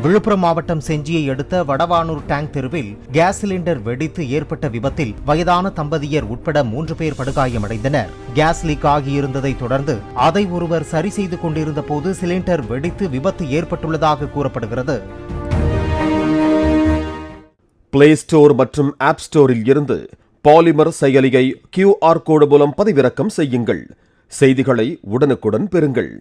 விழுப்புரம் மாவட்டம் செஞ்சியை அடுத்த வடவானூர் டேங்க் தெருவில் கேஸ் சிலிண்டர் வெடித்து ஏற்பட்ட விபத்தில் வயதான தம்பதியர் உட்பட 3 பேர் படுகாயமடைந்தனர். கேஸ் லீக் ஆகியிருந்ததை தொடர்ந்து அதை ஒருவர் சரி செய்து கொண்டிருந்த போது சிலிண்டர் வெடித்து விபத்து ஏற்பட்டுள்ளதாக கூறப்படுகிறது. பிளே ஸ்டோர் மற்றும் ஆப் ஸ்டோரில் இருந்து பாலிமர் செயலியை QR கோடு மூலம் பதிவிறக்கம் செய்யுங்கள். செய்திகளை உடனுக்குடன் பெறுங்கள்.